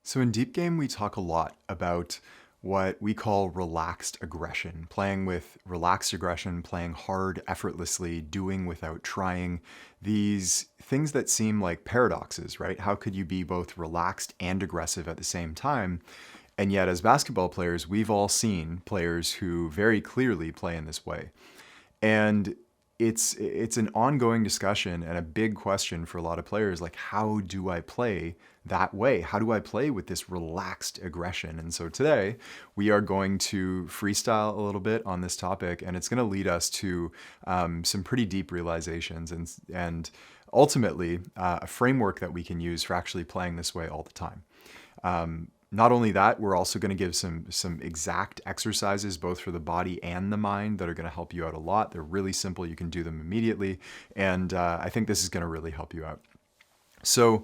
So in Deep Game, we talk a lot about what we call relaxed aggression, playing with relaxed aggression, playing hard, effortlessly, doing without trying. These things that seem like paradoxes, right? How could you be both relaxed and aggressive at the same time? And yet, as basketball players, we've all seen players who very clearly play in this way. And it's an ongoing discussion and a big question for a lot of players, like how do I play that way? How do I play with this relaxed aggression? And so today we are going to freestyle a little bit on this topic, and it's going to lead us to some pretty deep realizations and ultimately a framework that we can use for actually playing this way all the time. Not only that, we're also going to give some exact exercises, both for the body and the mind, that are going to help you out a lot. They're really simple. You can do them immediately. And I think this is going to really help you out. So,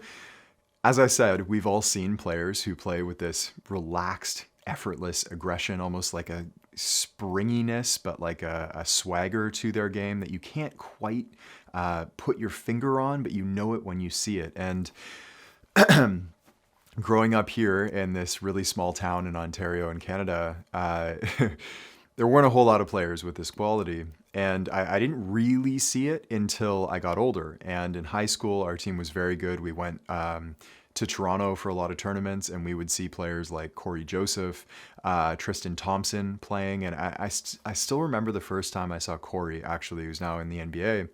as I said, we've all seen players who play with this relaxed, effortless aggression, almost like a springiness, but like a swagger to their game that you can't quite put your finger on, but you know it when you see it. And growing up here in this really small town in Ontario in Canada, there weren't a whole lot of players with this quality. And I didn't really see it until I got older. And in high school, our team was very good. We went to Toronto for a lot of tournaments, and we would see players like Corey Joseph, Tristan Thompson playing. And I still remember the first time I saw Corey, actually, who's now in the NBA.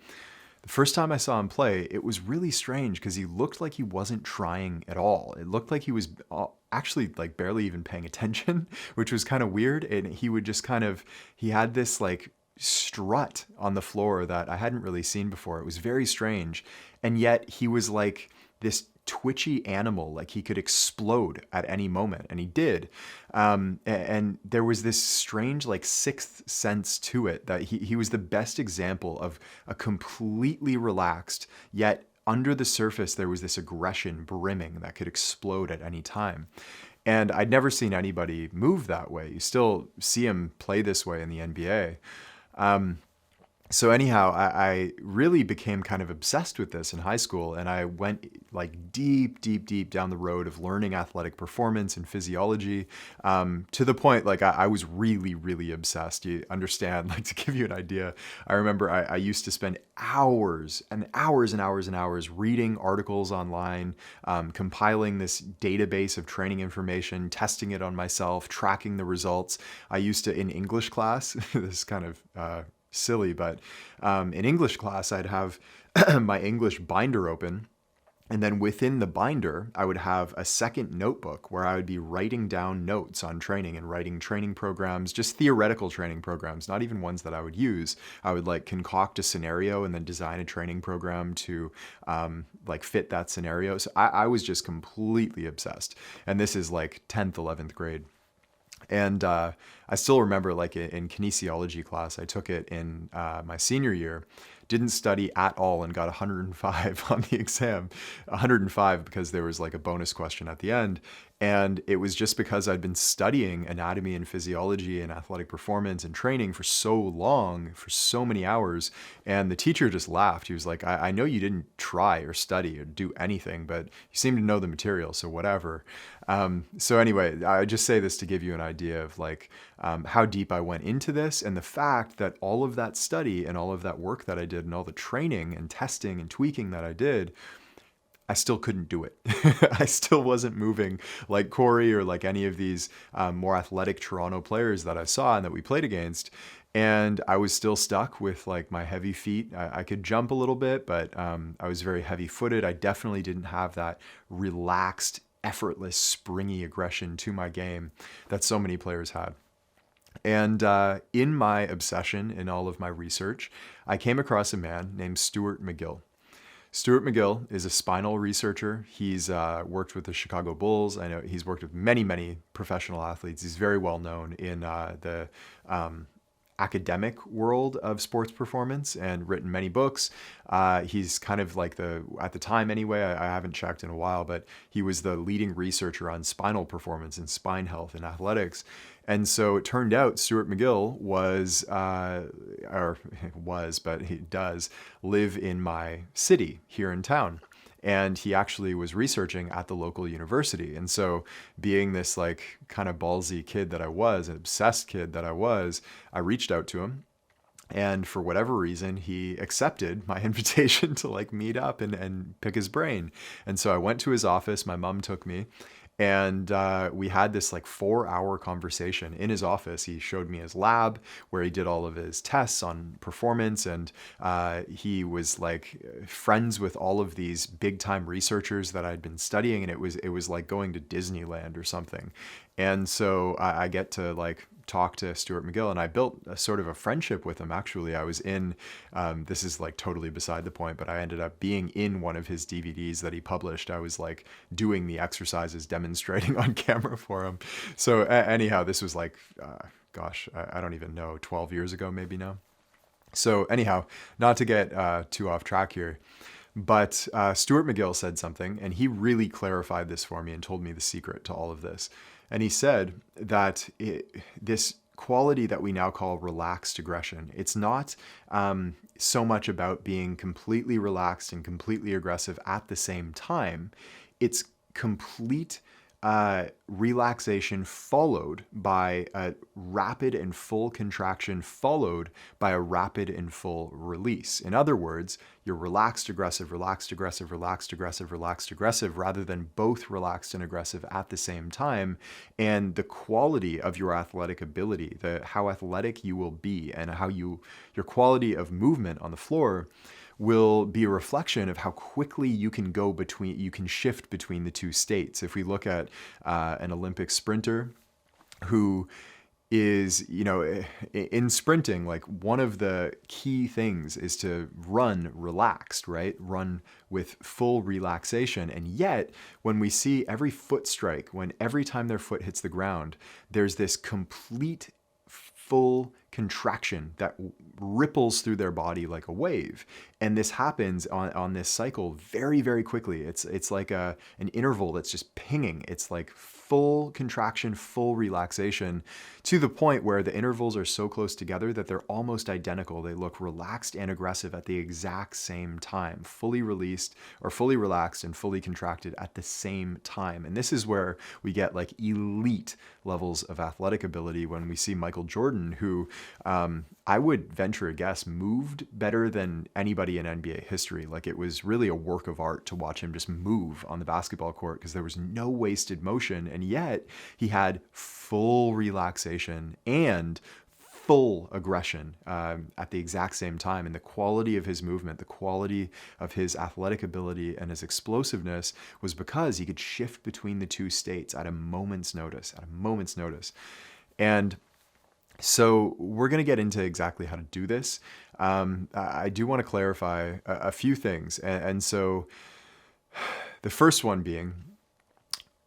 The first time I saw him play, it was really strange because he looked like he wasn't trying at all. It looked like he was actually like barely even paying attention, which was kind of weird. And he would just he had this like strut on the floor that I hadn't really seen before. It was very strange. And yet he was like this twitchy animal, like he could explode at any moment, and he did. And there was this strange like sixth sense to it that he was the best example of a completely relaxed, yet under the surface there was this aggression brimming that could explode at any time. And I'd never seen anybody move that way. You still see him play this way in the NBA. So anyhow, I really became kind of obsessed with this in high school, and I went like deep down the road of learning athletic performance and physiology, to the point like I was really obsessed. You understand? Like, to give you an idea, I remember I used to spend hours and hours reading articles online, compiling this database of training information, testing it on myself, tracking the results. I used to, in English class, this is kind of silly, but in English class, I'd have my English binder open. And then within the binder, I would have a second notebook where I would be writing down notes on training and writing training programs, just theoretical training programs, not even ones that I would use. I would like concoct a scenario and then design a training program to like fit that scenario. So I was just completely obsessed. And this is like 10th, 11th grade. And I still remember, like in kinesiology class, I took it in my senior year, didn't study at all, and got 105 on the exam. 105 because there was like a bonus question at the end. And it was just because I'd been studying anatomy and physiology and athletic performance and training for so long, for so many hours. And the teacher just laughed. He was like, I know you didn't try or study or do anything, but you seem to know the material, so whatever. So anyway, I just say this to give you an idea of like how deep I went into this, and the fact that all of that study and all of that work that I did and all the training and testing and tweaking that I did, I still couldn't do it. I still wasn't moving like Corey or like any of these more athletic Toronto players that I saw and that we played against. And I was still stuck with like my heavy feet. I could jump a little bit, but I was very heavy footed. I definitely didn't have that relaxed, effortless, springy aggression to my game that so many players had. And in my obsession, in all of my research, I came across a man named Stuart McGill. Stuart McGill is a spinal researcher. He's worked with the Chicago Bulls. I know he's worked with many professional athletes. He's very well known in the academic world of sports performance and written many books. He's kind of like at the time anyway, I haven't checked in a while, but he was the leading researcher on spinal performance and spine health in athletics. And so it turned out Stuart McGill but he does live in my city here in town. And he actually was researching at the local university. And so, being this like kind of ballsy kid that I was, an obsessed kid that I reached out to him. And for whatever reason, he accepted my invitation to like meet up and pick his brain. And so I went to his office. My mom took me, and we had this like 4-hour conversation in his office. He showed me his lab where he did all of his tests on performance. And he was like friends with all of these big time researchers that I'd been studying. And it was like going to Disneyland or something. And so I get to like talk to Stuart McGill, and I built a sort of a friendship with him. Actually, I was in, this is like totally beside the point, but I ended up being in one of his DVDs that he published. I was like doing the exercises, demonstrating on camera for him. So anyhow, this was like, gosh, I don't even know, 12 years ago, maybe now. So anyhow, not to get too off track here, but Stuart McGill said something, and he really clarified this for me and told me the secret to all of this. And he said that this quality that we now call relaxed aggression, it's not so much about being completely relaxed and completely aggressive at the same time. It's complete relaxation followed by a rapid and full contraction followed by a rapid and full release. In other words, you're relaxed, aggressive, relaxed, aggressive, relaxed, aggressive, relaxed, aggressive, rather than both relaxed and aggressive at the same time. And the quality of your athletic ability, how athletic you will be, and how your quality of movement on the floor will be a reflection of how quickly you can shift between the two states. If we look at an Olympic sprinter who is, in sprinting, like one of the key things is to run relaxed, right? Run with full relaxation. And yet, when we see every foot strike, every time their foot hits the ground, there's this complete full contraction that ripples through their body like a wave. And this happens on this cycle very, very quickly. It's like an interval that's just pinging. It's like full contraction, full relaxation, to the point where the intervals are so close together that they're almost identical. They look relaxed and aggressive at the exact same time, fully released or fully relaxed and fully contracted at the same time. And this is where we get like elite levels of athletic ability when we see Michael Jordan, who I would venture a guess moved better than anybody in NBA history. Like, it was really a work of art to watch him just move on the basketball court because there was no wasted motion. And yet he had full relaxation and full aggression at the exact same time. And the quality of his movement, the quality of his athletic ability and his explosiveness was because he could shift between the two states at a moment's notice, And so we're going to get into exactly how to do this. I do want to clarify a few things. And so the first one being,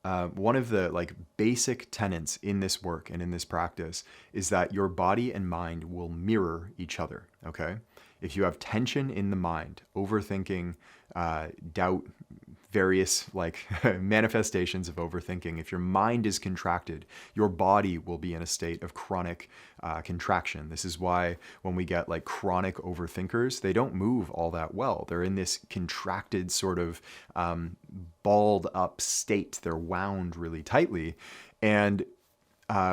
one of the like basic tenets in this work and in this practice is that your body and mind will mirror each other. Okay. If you have tension in the mind, overthinking, doubt, various like manifestations of overthinking, if your mind is contracted, your body will be in a state of chronic contraction. This is why when we get like chronic overthinkers, they don't move all that well. They're in this contracted sort of balled up state. They're wound really tightly. And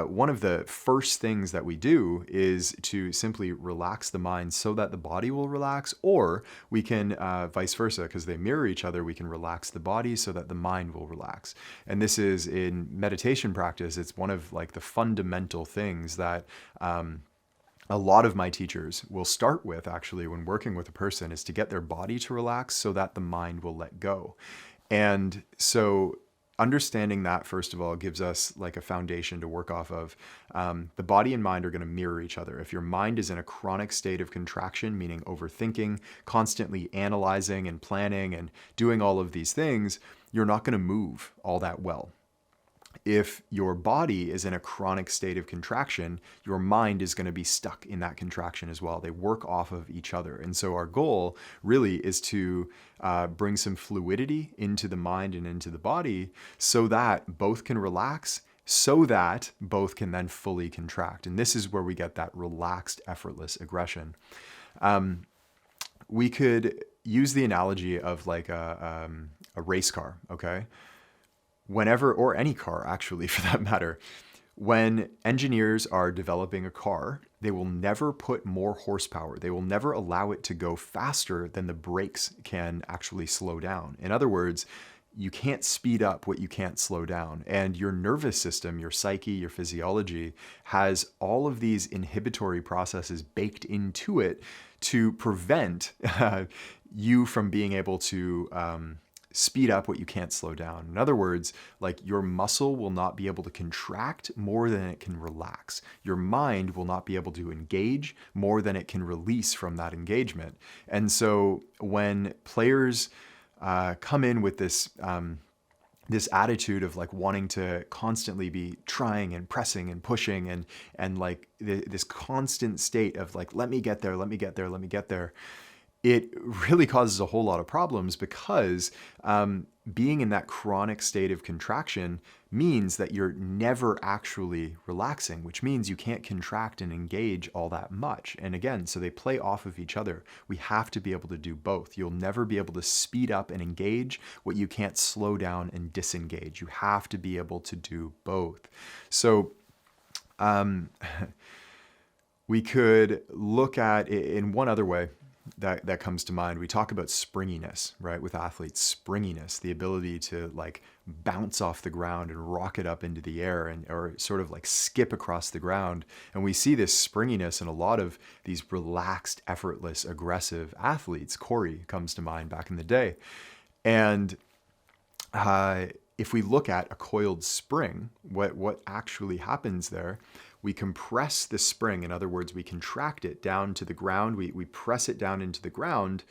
one of the first things that we do is to simply relax the mind so that the body will relax, or we can vice versa, because they mirror each other. We can relax the body so that the mind will relax. And this is in meditation practice. It's one of like the fundamental things that a lot of my teachers will start with, actually, when working with a person, is to get their body to relax so that the mind will let go. And so understanding that, first of all, gives us like a foundation to work off of. The body and mind are going to mirror each other. If your mind is in a chronic state of contraction, meaning overthinking, constantly analyzing and planning and doing all of these things, you're not going to move all that well. If your body is in a chronic state of contraction, your mind is going to be stuck in that contraction as well. They work off of each other. And so our goal really is to bring some fluidity into the mind and into the body so that both can relax, so that both can then fully contract. And this is where we get that relaxed, effortless aggression. We could use the analogy of like a race car, okay? Whenever, or any car actually for that matter, when engineers are developing a car, they will never put more horsepower. They will never allow it to go faster than the brakes can actually slow down. In other words, you can't speed up what you can't slow down. And your nervous system, your psyche, your physiology has all of these inhibitory processes baked into it to prevent you from being able to speed up what you can't slow down. In other words, like your muscle will not be able to contract more than it can relax. Your mind will not be able to engage more than it can release from that engagement. And so when players come in with this this attitude of like wanting to constantly be trying and pressing and pushing and like this constant state of like, let me get there, let me get there, let me get there, it really causes a whole lot of problems because being in that chronic state of contraction means that you're never actually relaxing, which means you can't contract and engage all that much. And again, so they play off of each other. We have to be able to do both. You'll never be able to speed up and engage what you can't slow down and disengage. You have to be able to do both. So we could look at it in one other way that comes to mind. We talk about springiness, right? With athletes, springiness, the ability to like bounce off the ground and rocket up into the air or sort of like skip across the ground. And we see this springiness in a lot of these relaxed, effortless, aggressive athletes. Corey comes to mind back in the day. And if we look at a coiled spring, what actually happens there, we compress the spring. In other words, we contract it down to the ground. We press it down into the ground.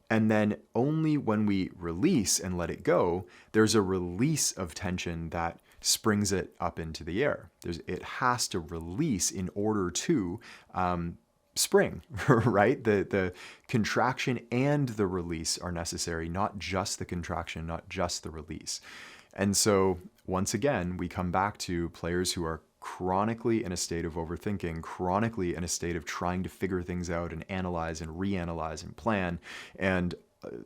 And then only when we release and let it go, there's a release of tension that springs it up into the air. It has to release in order to spring, right? The contraction and the release are necessary, not just the contraction, not just the release. And so once again, we come back to players who are chronically in a state of overthinking, chronically in a state of trying to figure things out and analyze and reanalyze and plan and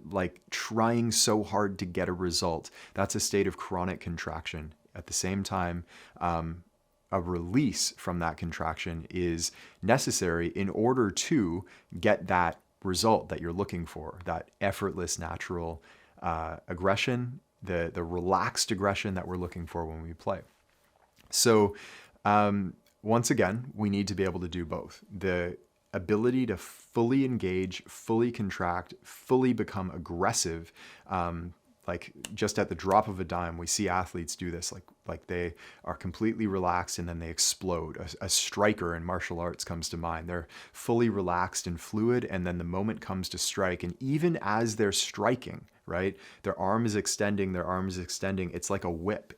like trying so hard to get a result. That's a state of chronic contraction. At the same time, a release from that contraction is necessary in order to get that result that you're looking for, that effortless, natural aggression, the relaxed aggression that we're looking for when we play. So once again, we need to be able to do both. The ability to fully engage, fully contract, fully become aggressive, like just at the drop of a dime, we see athletes do this, like they are completely relaxed and then they explode. A striker in martial arts comes to mind. They're fully relaxed and fluid, and then the moment comes to strike, and even as they're striking, right, their arm is extending, it's like a whip.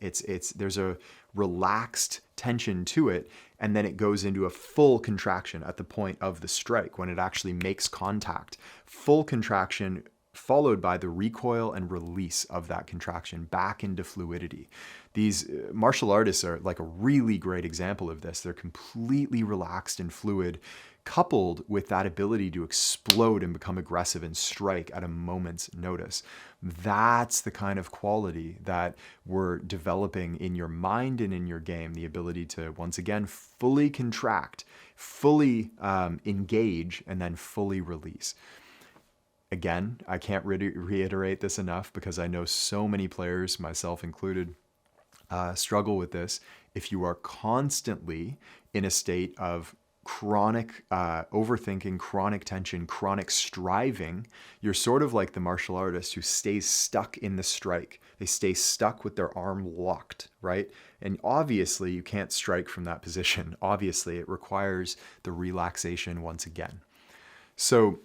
There's a relaxed tension to it, and then it goes into a full contraction at the point of the strike when it actually makes contact. Full contraction followed by the recoil and release of that contraction back into fluidity. These martial artists are like a really great example of this. They're completely relaxed and fluid, coupled with that ability to explode and become aggressive and strike at a moment's notice. That's the kind of quality that we're developing in your mind and in your game, the ability to, once again, fully contract, fully engage, and then fully release. Again, I can't reiterate this enough because I know so many players, myself included, struggle with this. If you are constantly in a state of chronic overthinking, chronic tension, chronic striving, you're sort of like the martial artist who stays stuck in the strike. They stay stuck with their arm locked, right? And obviously you can't strike from that position. Obviously it requires the relaxation once again. So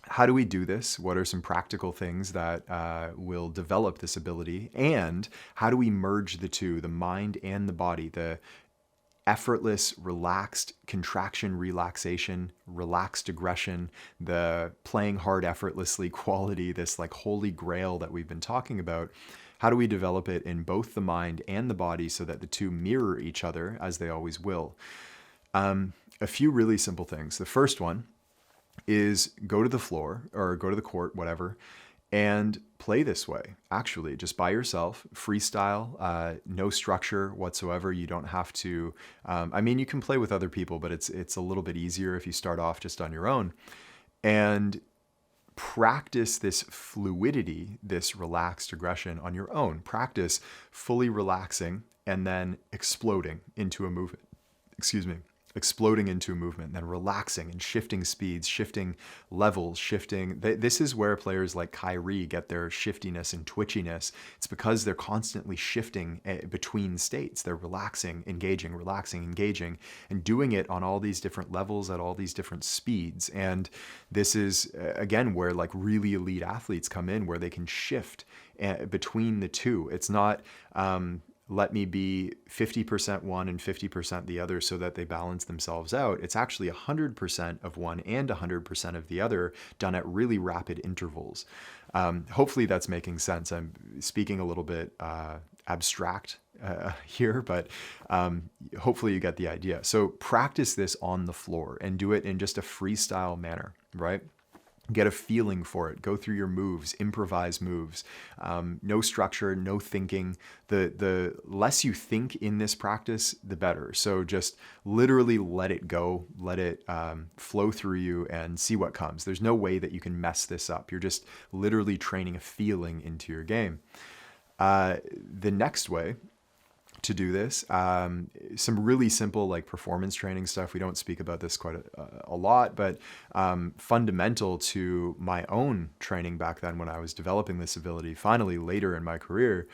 how do we do this? What are some practical things that will develop this ability? And how do we merge the two, the mind and the body, the effortless, relaxed contraction, relaxation, relaxed aggression, the playing hard effortlessly quality, this like holy grail that we've been talking about? How do we develop it in both the mind and the body so that the two mirror each other as they always will? A few really simple things. The first one is go to the floor or go to the court, whatever, and play this way, actually, just by yourself, freestyle, no structure whatsoever. You don't have to, I mean, you can play with other people, but it's a little bit easier if you start off just on your own. And practice this fluidity, this relaxed aggression on your own. Practice fully relaxing and then exploding into a movement. Excuse me. Exploding into a movement, then relaxing and shifting speeds, shifting levels, shifting. This is where players like Kyrie get their shiftiness and twitchiness. It's because they're constantly shifting between states. They're relaxing, engaging, and doing it on all these different levels at all these different speeds. And this is, again, where like really elite athletes come in, where they can shift between the two. It's not, let me be 50% one and 50% the other so that they balance themselves out. It's actually 100% of one and 100% of the other done at really rapid intervals. Hopefully that's making sense. I'm speaking a little bit abstract here, but hopefully you get the idea. So practice this on the floor and do it in just a freestyle manner, right? Get a feeling for it. Go through your moves, improvise moves. No structure, no thinking. The less you think in this practice, the better. So just literally let it go, let it flow through you and see what comes. There's no way that you can mess this up. You're just literally training a feeling into your game. The next way to do this, some really simple like performance training stuff. We don't speak about this quite a lot, but fundamental to my own training back then when I was developing this ability, finally later in my career,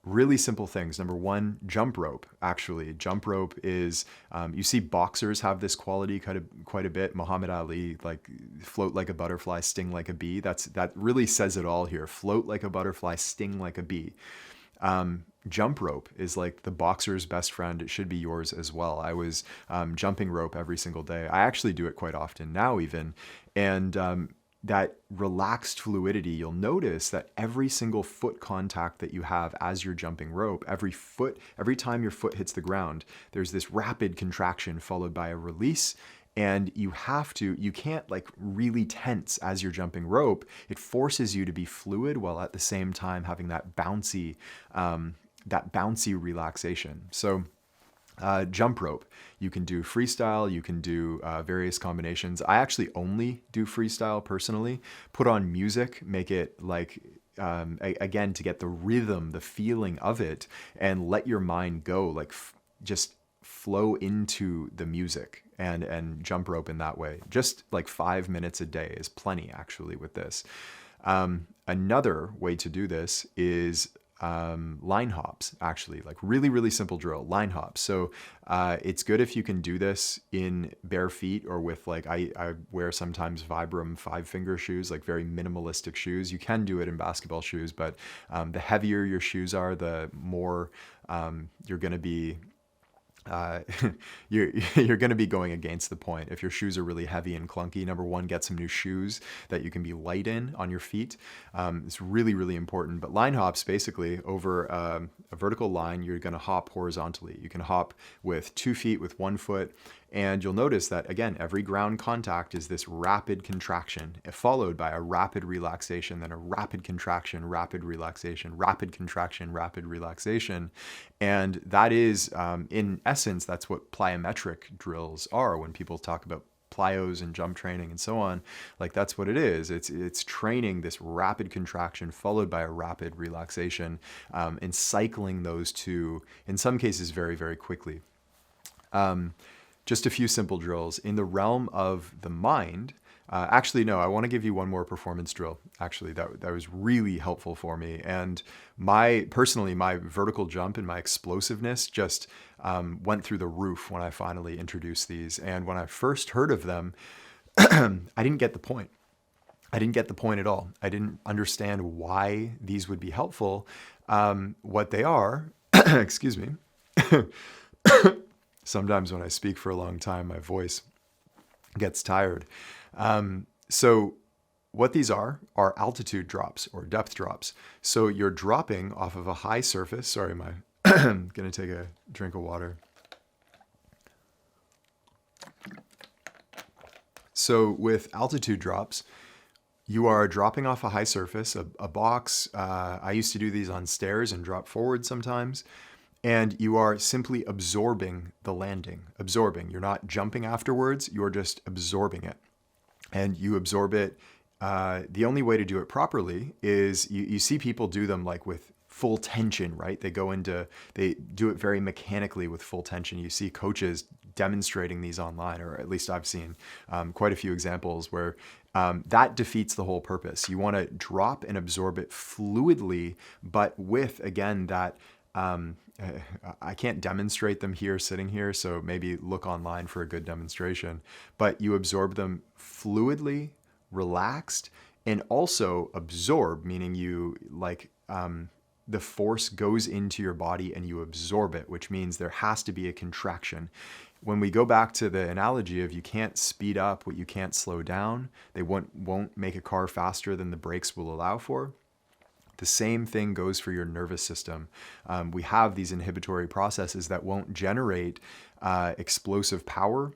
really simple things. Number one, jump rope. Actually, jump rope is, you see boxers have this quality quite a bit. Muhammad Ali, like float like a butterfly, sting like a bee. That really says it all here. Float like a butterfly, sting like a bee. Jump rope is like the boxer's best friend. It should be yours as well. I was jumping rope every single day. I actually do it quite often now even. And that relaxed fluidity, you'll notice that every single foot contact that you have as you're jumping rope, every time your foot hits the ground, there's this rapid contraction followed by a release. And you can't like really tense as you're jumping rope. It forces you to be fluid while at the same time having that bouncy relaxation. So jump rope, you can do freestyle, you can do various combinations. I actually only do freestyle personally. Put on music, make it like, again, to get the rhythm, the feeling of it, and let your mind go, like just flow into the music and jump rope in that way. Just like 5 minutes a day is plenty actually with this. Another way to do this is line hops, actually, like really, really simple drill, line hops. So it's good if you can do this in bare feet or with like, I wear sometimes Vibram 5-finger shoes, like very minimalistic shoes. You can do it in basketball shoes, but the heavier your shoes are, the more you're going to be you're going to be going against the point. If your shoes are really heavy and clunky, number one, get some new shoes that you can be light in on your feet. It's really, really important. But line hops, basically, over a vertical line, you're going to hop horizontally. You can hop with 2 feet, with 1 foot. And you'll notice that, again, every ground contact is this rapid contraction, followed by a rapid relaxation, then a rapid contraction, rapid relaxation, rapid contraction, rapid relaxation. And that is, in essence, that's what plyometric drills are. When people talk about plyos and jump training and so on, like that's what it is. It's training this rapid contraction followed by a rapid relaxation, and cycling those two, in some cases, very, very quickly. Just a few simple drills. In the realm of the mind, actually, no, I want to give you one more performance drill. Actually, that was really helpful for me. And personally, my vertical jump and my explosiveness just went through the roof when I finally introduced these. And when I first heard of them, I didn't get the point. I didn't get the point at all. I didn't understand why these would be helpful. What they are, excuse me. Sometimes when I speak for a long time, my voice gets tired. So what these are altitude drops or depth drops. So you're dropping off of a high surface. Sorry, I'm going to take a drink of water. So with altitude drops, you are dropping off a high surface, a box. I used to do these on stairs and drop forward sometimes. And you are simply absorbing the landing, absorbing. You're not jumping afterwards, you're just absorbing it. And you absorb it. The only way to do it properly is you see people do them like with full tension, right? They do it very mechanically with full tension. You see coaches demonstrating these online, or at least I've seen quite a few examples where that defeats the whole purpose. You want to drop and absorb it fluidly, but with, again, that I can't demonstrate them here sitting here, so maybe look online for a good demonstration. But you absorb them fluidly, relaxed, and also absorb, meaning you the force goes into your body and you absorb it, which means there has to be a contraction. When we go back to the analogy of you can't speed up what you can't slow down, they won't make a car faster than the brakes will allow for. The same thing goes for your nervous system. We have these inhibitory processes that won't generate explosive power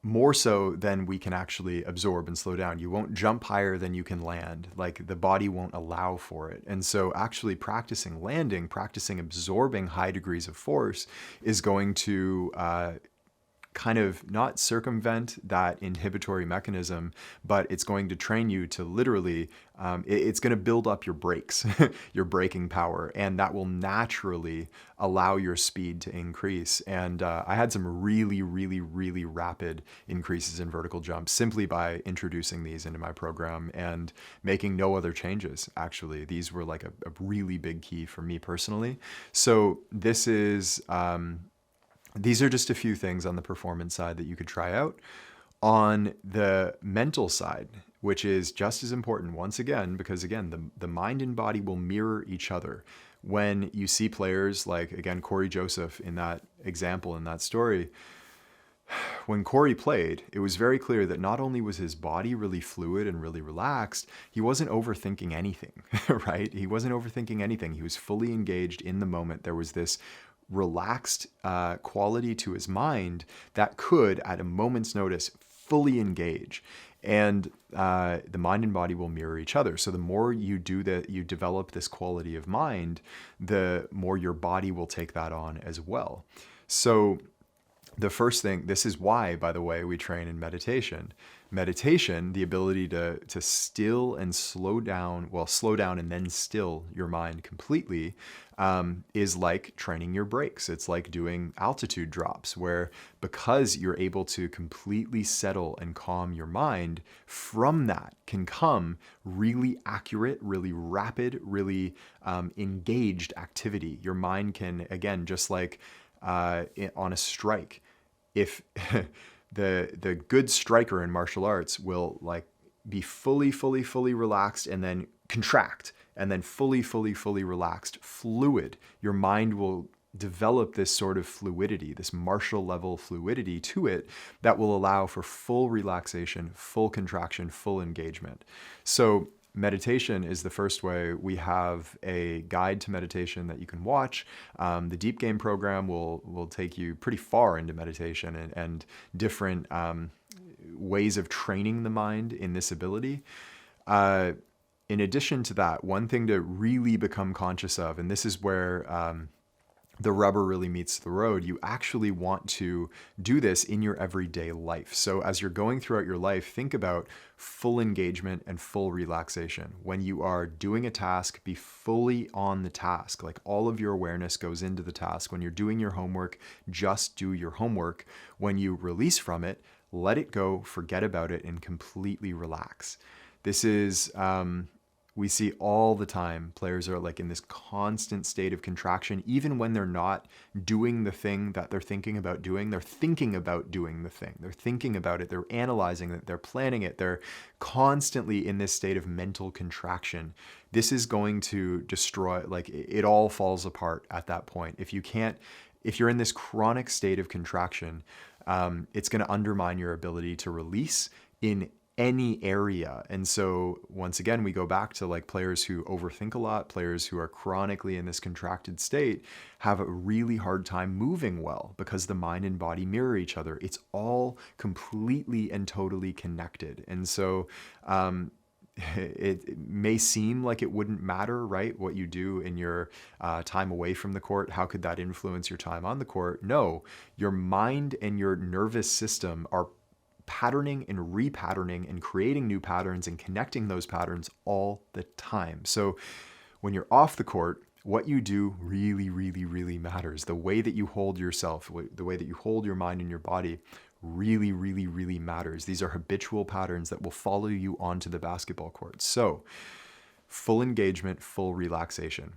more so than we can actually absorb and slow down. You won't jump higher than you can land. Like, the body won't allow for it. And so actually practicing landing, practicing absorbing high degrees of force is going to kind of not circumvent that inhibitory mechanism, but it's going to train you to literally, it's going to build up your brakes, your braking power, and that will naturally allow your speed to increase. And I had some really, really, really rapid increases in vertical jumps simply by introducing these into my program and making no other changes. Actually, these were like a really big key for me personally. So this is, these are just a few things on the performance side that you could try out. On the mental side, which is just as important once again, because again, the mind and body will mirror each other. When you see players like, again, Corey Joseph in that example, in that story, when Corey played, it was very clear that not only was his body really fluid and really relaxed, he wasn't overthinking anything, right? He wasn't overthinking anything. He was fully engaged in the moment. There was this relaxed quality to his mind that could, at a moment's notice, fully engage. And the mind and body will mirror each other. So the more you do that, you develop this quality of mind, the more your body will take that on as well. So the first thing, this is why, by the way, we train in meditation. Meditation, the ability to still and slow down, well, slow down and then still your mind completely, is like training your brakes. It's like doing altitude drops, where because you're able to completely settle and calm your mind, from that can come really accurate, really rapid, really engaged activity. Your mind can, again, just like on a strike, if the good striker in martial arts will like be fully relaxed and then contract and then fully relaxed, fluid. Your mind will develop this sort of fluidity, this martial level fluidity to it that will allow for full relaxation, full contraction, full engagement. So meditation is the first way. We have a guide to meditation that you can watch. The Deep Game program will take you pretty far into meditation and different ways of training the mind in this ability. In addition to that, one thing to really become conscious of, and this is where the rubber really meets the road, you actually want to do this in your everyday life. So as you're going throughout your life, think about full engagement and full relaxation. When you are doing a task, be fully on the task. Like, all of your awareness goes into the task. When you're doing your homework, just do your homework. When you release from it, let it go, forget about it, and completely relax. This is, we see all the time, players are like in this constant state of contraction, even when they're not doing the thing that they're thinking about doing. They're thinking about doing the thing. They're thinking about it. They're analyzing it. They're planning it. They're constantly in this state of mental contraction. This is going to destroy, like, it all falls apart at that point. If you're in this chronic state of contraction, it's going to undermine your ability to release in any area. And so once again, we go back to like players who overthink a lot, players who are chronically in this contracted state have a really hard time moving well because the mind and body mirror each other. It's all completely and totally connected. And so it may seem like it wouldn't matter, right? What you do in your time away from the court, how could that influence your time on the court? No, your mind and your nervous system are patterning and repatterning and creating new patterns and connecting those patterns all the time. So when you're off the court, what you do really, really, really matters. The way that you hold yourself, the way that you hold your mind and your body really, really, really matters. These are habitual patterns that will follow you onto the basketball court. So full engagement, full relaxation.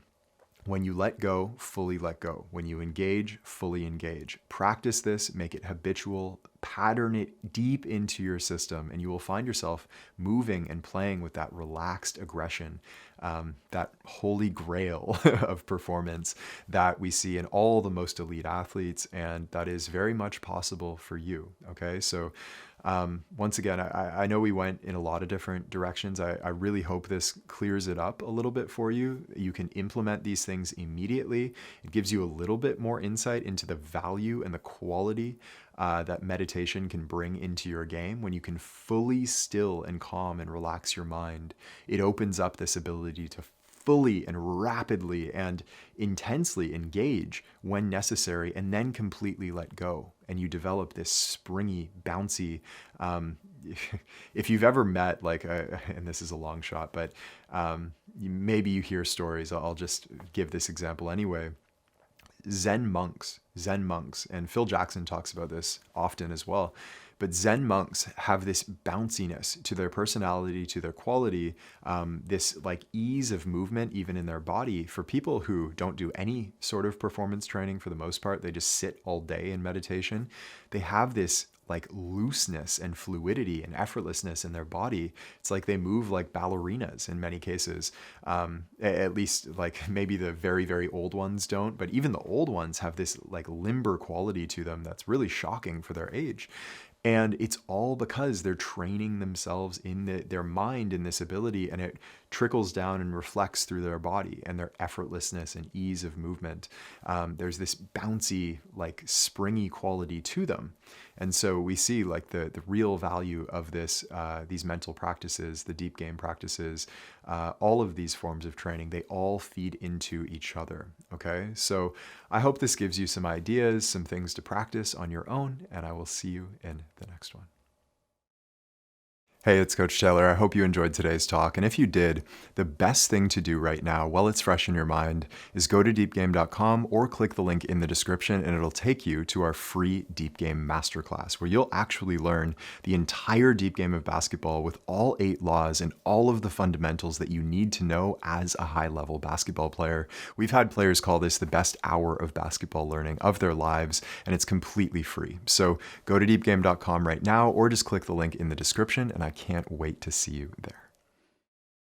When you let go, fully let go. When you engage, fully engage. Practice this, make it habitual, pattern it deep into your system, and you will find yourself moving and playing with that relaxed aggression, that holy grail of performance that we see in all the most elite athletes, and that is very much possible for you, okay? So once again, I know we went in a lot of different directions. I really hope this clears it up a little bit for you. You can implement these things immediately. It gives you a little bit more insight into the value and the quality that meditation can bring into your game. When you can fully still and calm and relax your mind, it opens up this ability to fully and rapidly and intensely engage when necessary, and then completely let go. And you develop this springy, bouncy, if you've ever met like, and this is a long shot, but maybe you hear stories, I'll just give this example anyway. Zen monks, and Phil Jackson talks about this often as well, but Zen monks have this bounciness to their personality, to their quality, this like ease of movement, even in their body. For people who don't do any sort of performance training for the most part, they just sit all day in meditation, they have this like looseness and fluidity and effortlessness in their body. It's like they move like ballerinas in many cases. At least like maybe the very, very old ones don't, but even the old ones have this like limber quality to them that's really shocking for their age. And it's all because they're training themselves in their mind in this ability, and it trickles down and reflects through their body and their effortlessness and ease of movement. There's this bouncy, like springy quality to them. And so we see like the real value of this, these mental practices, the deep game practices, all of these forms of training, they all feed into each other. Okay. So I hope this gives you some ideas, some things to practice on your own, and I will see you in the next one. Hey, it's Coach Taylor. I hope you enjoyed today's talk. And if you did, the best thing to do right now, while it's fresh in your mind, is go to deepgame.com or click the link in the description, and it'll take you to our free Deep Game Masterclass, where you'll actually learn the entire deep game of basketball with all 8 laws and all of the fundamentals that you need to know as a high-level basketball player. We've had players call this the best hour of basketball learning of their lives, and it's completely free. So go to deepgame.com right now, or just click the link in the description, and I can't wait to see you there.